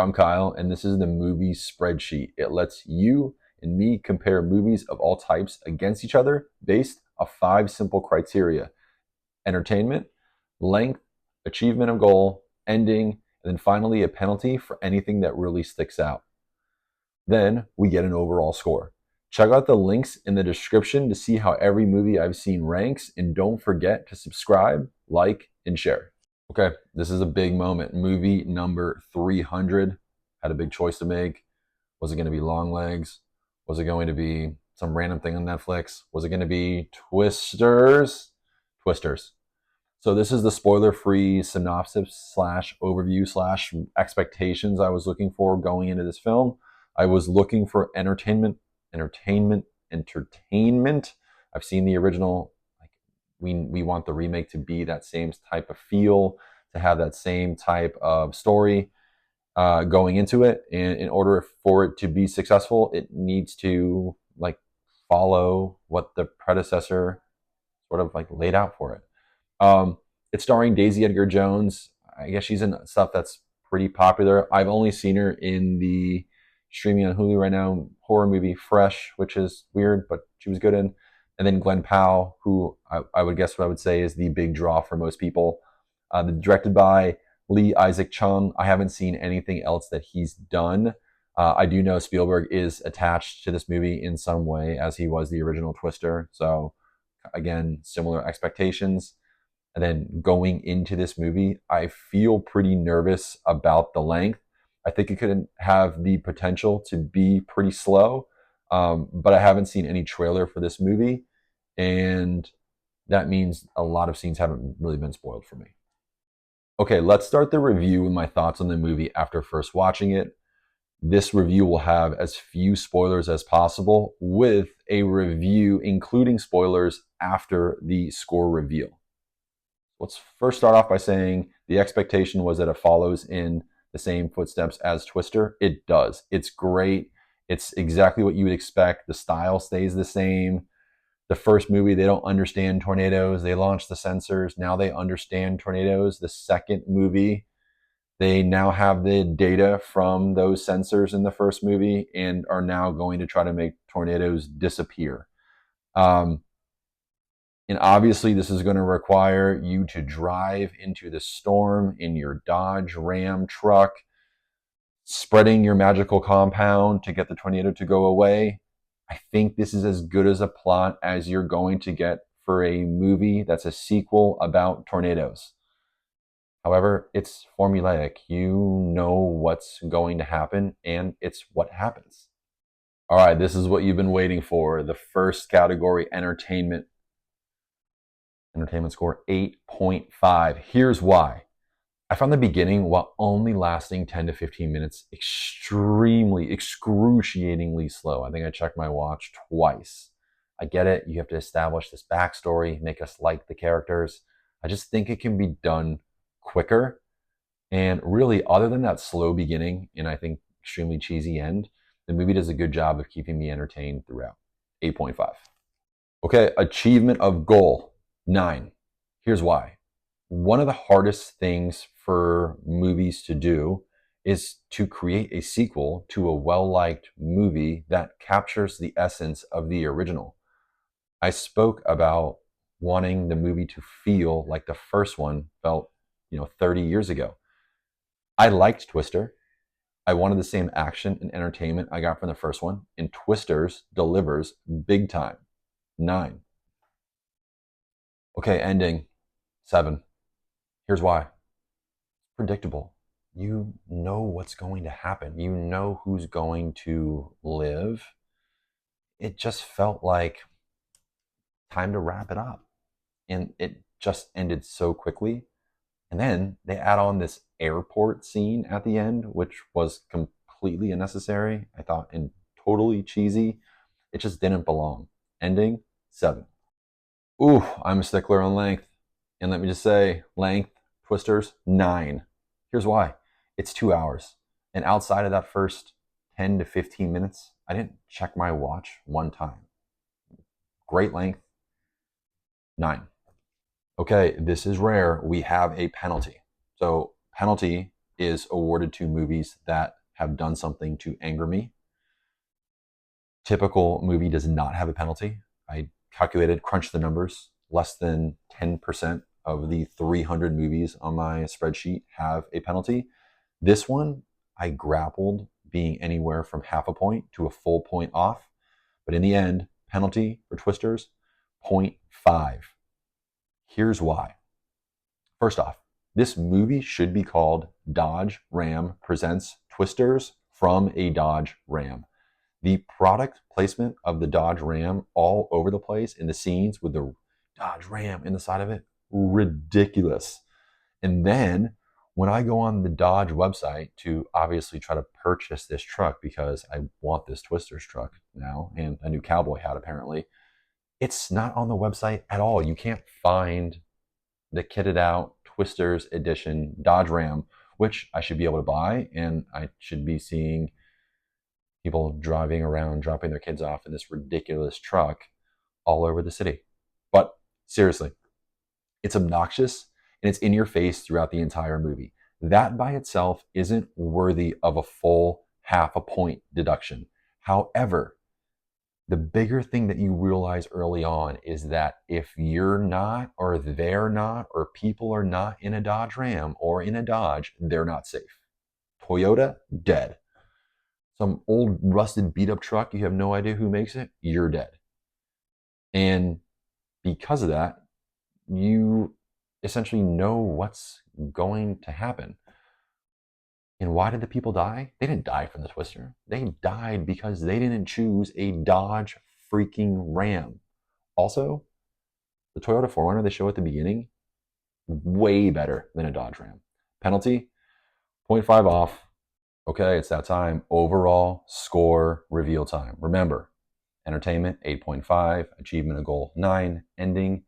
I'm Kyle, and this is the movie spreadsheet. It lets you and me compare movies of all types against each other based on 5 simple criteria: entertainment, length, achievement of goal, ending, and then finally a penalty for anything that really sticks out. Then we get an overall score. Check out the links in the description to see how every movie I've seen ranks, and don't forget to subscribe, like, and share. Okay, this is a big moment. Movie number 300. Had a big choice to make. Was it going to be Longlegs? Was it going to be some random thing on Netflix? Was it going to be Twisters? Twisters. So this is the spoiler-free synopsis slash overview slash expectations I was looking for going into this film. I was looking for entertainment. I've seen the original. Like we want the remake to be that same type of feel, to have that same type of story going into it. And in order for it to be successful, it needs to like follow what the predecessor sort of like laid out for it. It's starring Daisy Edgar Jones. I guess she's in stuff that's pretty popular. I've only seen her in the streaming on Hulu right now horror movie Fresh, which is weird, but she was good in. And then Glenn Powell, who I would guess what I would say is the big draw for most people. Directed by Lee Isaac Chung. I haven't seen anything else that he's done. I do know Spielberg is attached to this movie in some way, as he was the original Twister. So again, similar expectations. And then going into this movie, I feel pretty nervous about the length. I think it could have the potential to be pretty slow, but I haven't seen any trailer for this movie, and that means a lot of scenes haven't really been spoiled for me. Okay, let's start the review with my thoughts on the movie after first watching it. This review will have as few spoilers as possible, with a review including spoilers after the score reveal. Let's first start off by saying the expectation was that it follows in the same footsteps as Twister. It does. It's great. It's exactly what you would expect. The style stays the same. The first movie, they don't understand tornadoes. They launched the sensors. Now they understand tornadoes. The second movie, they now have the data from those sensors in the first movie and are now going to try to make tornadoes disappear. And obviously, this is going to require you to drive into the storm in your Dodge Ram truck, spreading your magical compound to get the tornado to go away. I think this is as good as a plot as you're going to get for a movie that's a sequel about tornadoes. However, it's formulaic. You know what's going to happen, and it's what happens. All right, this is what you've been waiting for. The first category, entertainment. Entertainment score 8.5. Here's why. I found the beginning, while only lasting 10 to 15 minutes, extremely, excruciatingly slow. I think I checked my watch twice. I get it. You have to establish this backstory, make us like the characters. I just think it can be done quicker. And really, other than that slow beginning and I think extremely cheesy end, the movie does a good job of keeping me entertained throughout. 8.5. Okay, achievement of goal. 9. Here's why. One of the hardest things for movies to do is to create a sequel to a well-liked movie that captures the essence of the original. I spoke about wanting the movie to feel like the first one felt, 30 years ago. I liked Twister. I wanted the same action and entertainment I got from the first one, and Twisters delivers big time. 9. Okay, ending. 7. Here's why. Predictable. You know what's going to happen. You know who's going to live. It just felt like time to wrap it up. And it just ended so quickly. And then they add on this airport scene at the end, which was completely unnecessary, I thought, and totally cheesy. It just didn't belong. Ending. 7. Ooh, I'm a stickler on length. And let me just say, length, Twisters, 9. Here's why. It's 2 hours. And outside of that first 10 to 15 minutes, I didn't check my watch one time. Great length, 9. Okay, this is rare. We have a penalty. So penalty is awarded to movies that have done something to anger me. Typical movie does not have a penalty. I calculated, crunched the numbers. Less than 10% of the 300 movies on my spreadsheet have a penalty. This one, I grappled being anywhere from half a point to a full point off. But in the end, penalty for Twisters, 0.5. Here's why. First off, this movie should be called Dodge Ram Presents Twisters from a Dodge Ram. The product placement of the Dodge Ram all over the place in the scenes with the Dodge Ram in the side of it, ridiculous. And then when I go on the Dodge website to obviously try to purchase this truck because I want this Twisters truck now and a new cowboy hat apparently, it's not on the website at all. You can't find the kitted out Twisters edition Dodge Ram, which I should be able to buy, and I should be seeing people driving around, dropping their kids off in this ridiculous truck all over the city. But seriously, it's obnoxious and it's in your face throughout the entire movie. That by itself isn't worthy of a full half a point deduction. However, the bigger thing that you realize early on is that if you're not, or they're not, or people are not in a Dodge Ram or in a Dodge, they're not safe. Toyota, dead. Some old rusted beat up truck, you have no idea who makes it, you're dead. And because of that, you essentially know what's going to happen. And why did the people die? They didn't die from the Twister. They died because they didn't choose a Dodge freaking Ram. Also, the Toyota 4Runner they show at the beginning, way better than a Dodge Ram. Penalty, 0.5 off. Okay, it's that time. Overall score reveal time. Remember, entertainment, 8.5. Achievement of goal, 9. Ending,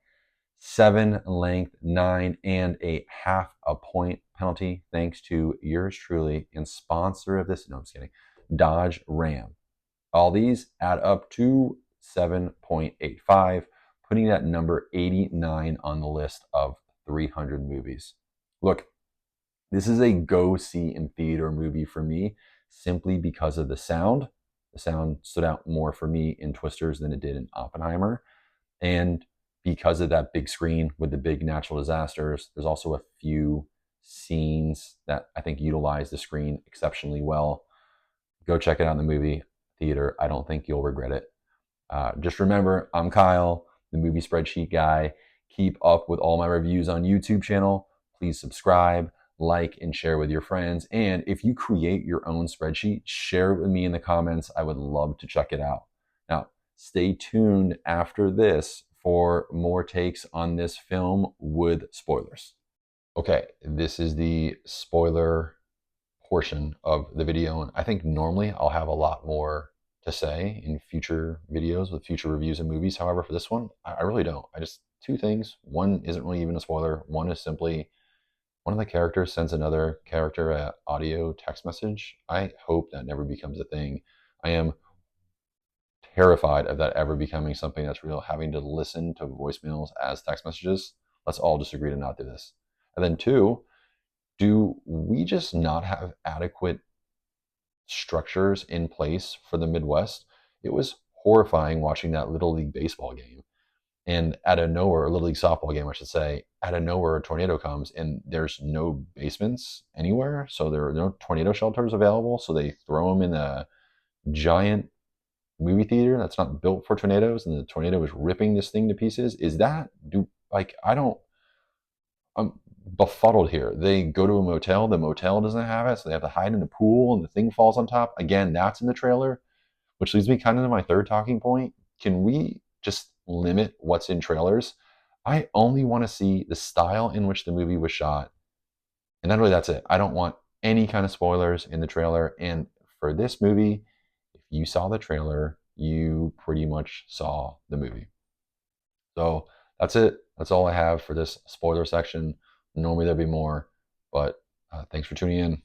7. Length, 9. And a half a point penalty thanks to yours truly and sponsor of this, no, I'm just kidding, Dodge Ram. All these add up to 7.85, putting that number 89 on the list of 300 movies. Look, this is a go see in theater movie for me simply because of the sound. The sound stood out more for me in Twisters than it did in Oppenheimer. And because of that big screen with the big natural disasters, there's also a few scenes that I think utilize the screen exceptionally well. Go check it out in the movie theater. I don't think you'll regret it. Just remember, I'm Kyle, the movie spreadsheet guy. Keep up with all my reviews on YouTube channel. Please subscribe, like, and share with your friends. And if you create your own spreadsheet, share it with me in the comments. I would love to check it out. Now, stay tuned after this for more takes on this film with spoilers. Okay, this is the spoiler portion of the video, and I think normally I'll have a lot more to say in future videos with future reviews of movies. However, for this one, I really don't. I just, two things. One isn't really even a spoiler. One is simply one of the characters sends another character an audio text message. I hope that never becomes a thing. I am terrified of that ever becoming something that's real, having to listen to voicemails as text messages. Let's all just agree to not do this. And then two, do we just not have adequate structures in place for the Midwest? It was horrifying watching that Little League baseball game. And out of nowhere, or Little League softball game, I should say, out of nowhere, a tornado comes and there's no basements anywhere. So there are no tornado shelters available. So they throw them in a giant movie theater that's not built for tornadoes. And the tornado is ripping this thing to pieces. Is that, I'm befuddled here. They go to a motel, the motel doesn't have it, so they have to hide in the pool and the thing falls on top. Again, that's in the trailer, which leads me kind of to my third talking point. Can we just limit what's in trailers? I only want to see the style in which the movie was shot. And then really that's it. I don't want any kind of spoilers in the trailer. And for this movie, if you saw the trailer, you pretty much saw the movie. So that's it. That's all I have for this spoiler section. Normally there'll be more, but thanks for tuning in.